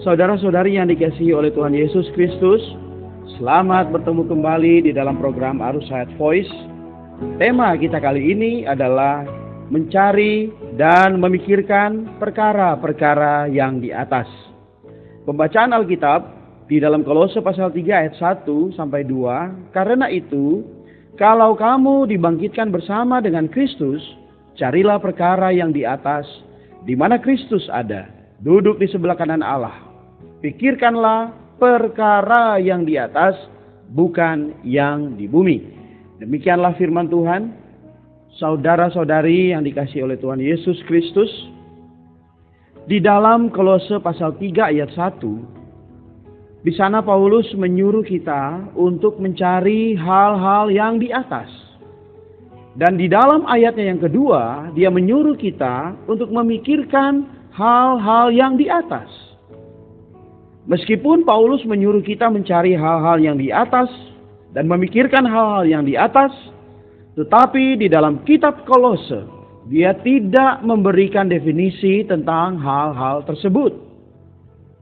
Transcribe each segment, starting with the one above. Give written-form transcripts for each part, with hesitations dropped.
Saudara-saudari yang dikasihi oleh Tuhan Yesus Kristus, selamat bertemu kembali di dalam program Arus Hayat Voice. Tema kita kali ini adalah mencari dan memikirkan perkara-perkara yang di atas. Pembacaan Alkitab di dalam Kolose pasal 3 ayat 1 sampai 2. Karena itu, kalau kamu dibangkitkan bersama dengan Kristus, carilah perkara yang di atas, di mana Kristus ada, duduk di sebelah kanan Allah. Pikirkanlah perkara yang di atas, bukan yang di bumi. Demikianlah firman Tuhan. Saudara-saudari yang dikasihi oleh Tuhan Yesus Kristus, di dalam Kolose pasal 3 ayat 1, di sana Paulus menyuruh kita untuk mencari hal-hal yang di atas. Dan di dalam ayatnya yang kedua, dia menyuruh kita untuk memikirkan hal-hal yang di atas. Meskipun Paulus menyuruh kita mencari hal-hal yang di atas dan memikirkan hal-hal yang di atas, tetapi di dalam kitab Kolose, dia tidak memberikan definisi tentang hal-hal tersebut.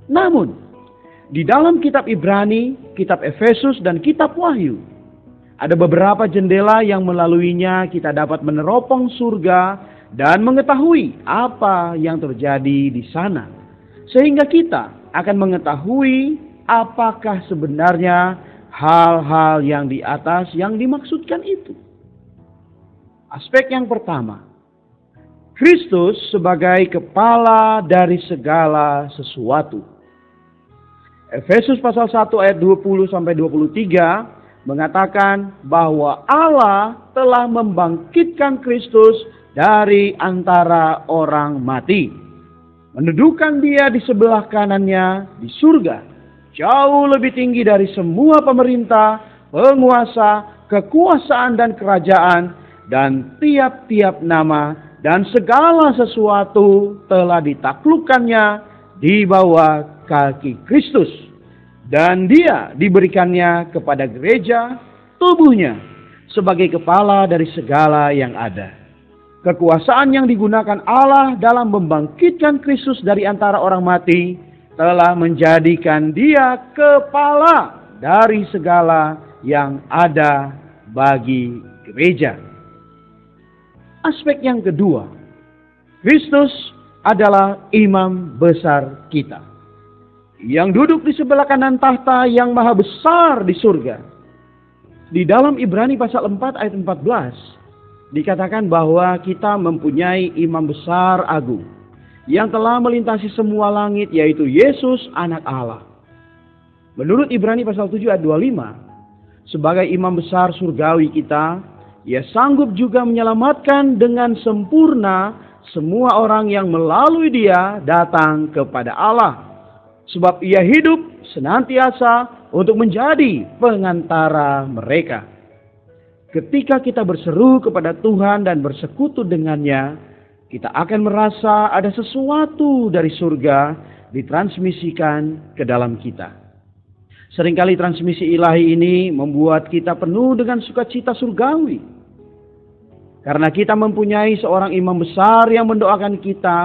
Namun, di dalam kitab Ibrani, kitab Efesus, dan kitab Wahyu, ada beberapa jendela yang melaluinya kita dapat meneropong surga dan mengetahui apa yang terjadi di sana. Sehingga kita akan mengetahui apakah sebenarnya hal-hal yang di atas yang dimaksudkan itu. Aspek yang pertama, Kristus sebagai kepala dari segala sesuatu. Efesus pasal 1 ayat 20 sampai 23 mengatakan bahwa Allah telah membangkitkan Kristus dari antara orang mati, mendudukan dia di sebelah kanannya di surga, jauh lebih tinggi dari semua pemerintah, penguasa, kekuasaan dan kerajaan, dan tiap-tiap nama dan segala sesuatu telah ditaklukkannya di bawah kaki Kristus. Dan dia diberikannya kepada gereja, tubuhnya, sebagai kepala dari segala yang ada. Kekuasaan yang digunakan Allah dalam membangkitkan Kristus dari antara orang mati telah menjadikan dia kepala dari segala yang ada bagi gereja. Aspek yang kedua, Kristus adalah imam besar kita, yang duduk di sebelah kanan tahta yang maha besar di surga. Di dalam Ibrani pasal 4 ayat 14, dikatakan bahwa kita mempunyai imam besar agung yang telah melintasi semua langit, yaitu Yesus anak Allah. Menurut Ibrani pasal 7 ayat 25, sebagai imam besar surgawi kita, ia sanggup juga menyelamatkan dengan sempurna semua orang yang melalui dia datang kepada Allah. Sebab ia hidup senantiasa untuk menjadi pengantara mereka. Ketika kita berseru kepada Tuhan dan bersekutu dengannya, kita akan merasa ada sesuatu dari surga ditransmisikan ke dalam kita. Seringkali transmisi ilahi ini membuat kita penuh dengan sukacita surgawi. Karena kita mempunyai seorang imam besar yang mendoakan kita,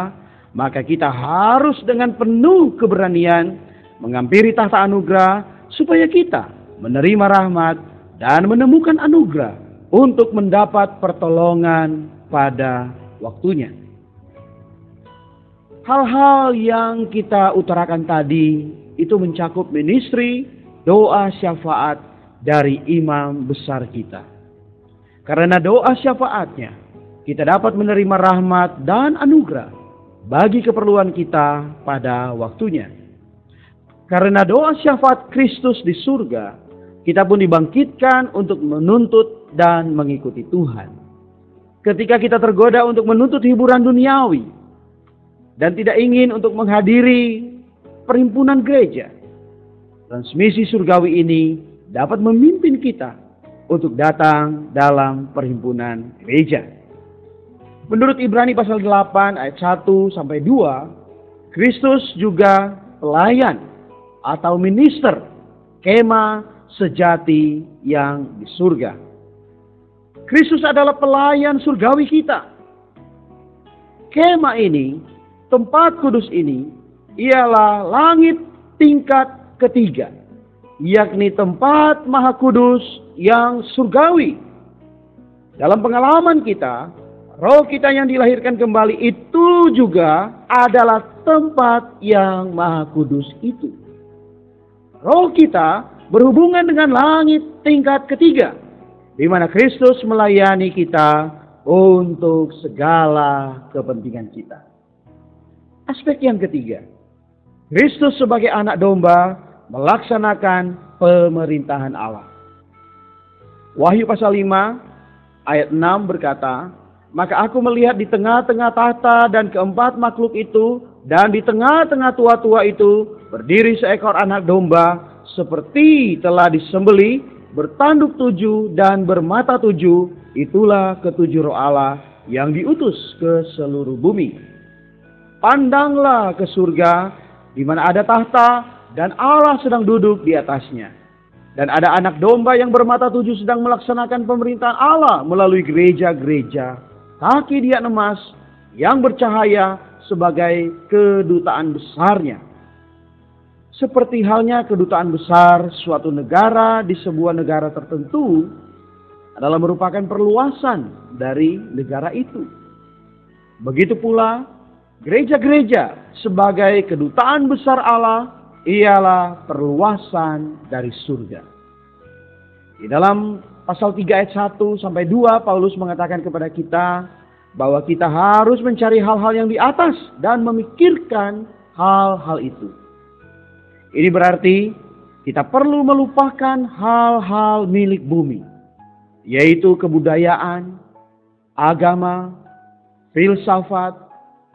maka kita harus dengan penuh keberanian menghampiri tahta anugerah supaya kita menerima rahmat dan menemukan anugerah untuk mendapat pertolongan pada waktunya. Hal-hal yang kita utarakan tadi itu mencakup ministry, doa syafaat dari imam besar kita. Karena doa syafaatnya, kita dapat menerima rahmat dan anugerah bagi keperluan kita pada waktunya. Karena doa syafaat Kristus di surga, kita pun dibangkitkan untuk menuntut dan mengikuti Tuhan. Ketika kita tergoda untuk menuntut hiburan duniawi dan tidak ingin untuk menghadiri perhimpunan gereja, transmisi surgawi ini dapat memimpin kita untuk datang dalam perhimpunan gereja. Menurut Ibrani pasal 8 ayat 1 sampai 2, Kristus juga pelayan atau minister kemah sejati yang di surga. Kristus adalah pelayan surgawi kita. Kemah ini, tempat kudus ini, ialah langit tingkat ketiga, yakni tempat Maha Kudus yang surgawi. Dalam pengalaman kita, roh kita yang dilahirkan kembali itu juga adalah tempat yang Maha Kudus itu. Roh kita berhubungan dengan langit tingkat ketiga, di mana Kristus melayani kita untuk segala kepentingan kita. Aspek yang ketiga, Kristus sebagai anak domba melaksanakan pemerintahan Allah. Wahyu pasal 5 ayat 6 berkata, "Maka aku melihat di tengah-tengah tahta dan keempat makhluk itu, dan di tengah-tengah tua-tua itu berdiri seekor anak domba, seperti telah disembelih, bertanduk 7 dan bermata 7, itulah ketujuh roh Allah yang diutus ke seluruh bumi. Pandanglah ke surga, di mana ada tahta, dan Allah sedang duduk di atasnya. Dan ada anak domba yang bermata 7 sedang melaksanakan pemerintahan Allah melalui gereja-gereja. Kaki dia emas yang bercahaya sebagai kedutaan besarnya." Seperti halnya kedutaan besar suatu negara di sebuah negara tertentu adalah merupakan perluasan dari negara itu. Begitu pula gereja-gereja sebagai kedutaan besar Allah ialah perluasan dari surga. Di dalam pasal 3 ayat 1 sampai 2 Paulus mengatakan kepada kita bahwa kita harus mencari hal-hal yang di atas dan memikirkan hal-hal itu. Ini berarti kita perlu melupakan hal-hal milik bumi, yaitu kebudayaan, agama, filsafat,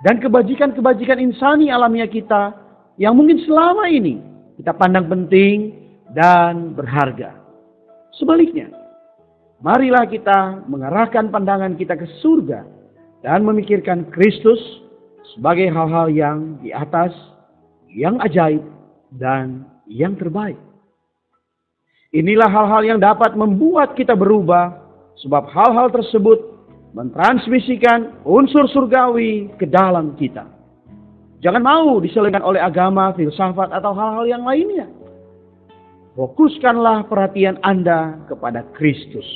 dan kebajikan-kebajikan insani alamiah kita yang mungkin selama ini kita pandang penting dan berharga. Sebaliknya, marilah kita mengarahkan pandangan kita ke surga dan memikirkan Kristus sebagai hal-hal yang di atas, yang ajaib, dan yang terbaik. Inilah hal-hal yang dapat membuat kita berubah, sebab hal-hal tersebut mentransmisikan unsur surgawi ke dalam kita. Jangan mau diselingkan oleh agama, filsafat, atau hal-hal yang lainnya. Fokuskanlah perhatian Anda kepada Kristus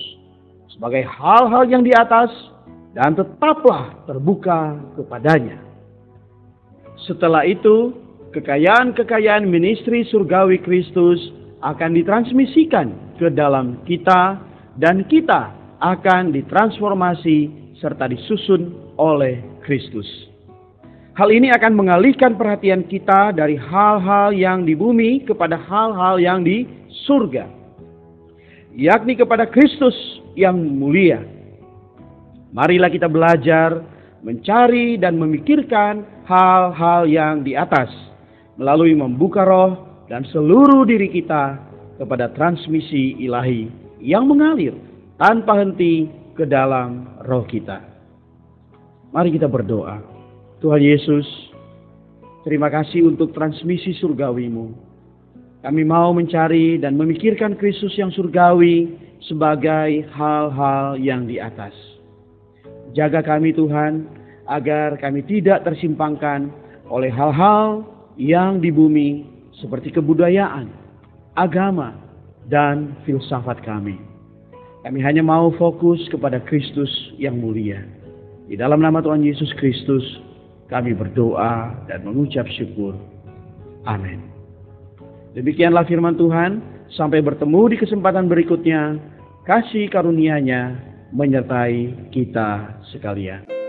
sebagai hal-hal yang di atas dan tetaplah terbuka kepadanya. Setelah itu, kekayaan-kekayaan ministry surgawi Kristus akan ditransmisikan ke dalam kita dan kita akan ditransformasi serta disusun oleh Kristus. Hal ini akan mengalihkan perhatian kita dari hal-hal yang di bumi kepada hal-hal yang di surga, yakni kepada Kristus yang mulia. Marilah kita belajar mencari dan memikirkan hal-hal yang di atas melalui membuka roh dan seluruh diri kita kepada transmisi ilahi yang mengalir tanpa henti ke dalam roh kita. Mari kita berdoa. Tuhan Yesus, terima kasih untuk transmisi surgawi-Mu. Kami mau mencari dan memikirkan Kristus yang surgawi sebagai hal-hal yang di atas. Jaga kami Tuhan, agar kami tidak tersimpangkan oleh hal-hal yang di bumi seperti kebudayaan, agama, dan filsafat kami. Kami hanya mau fokus kepada Kristus yang mulia. Di dalam nama Tuhan Yesus Kristus, kami berdoa dan mengucap syukur. Amin. Demikianlah firman Tuhan. Sampai bertemu di kesempatan berikutnya. Kasih karunia-Nya menyertai kita sekalian.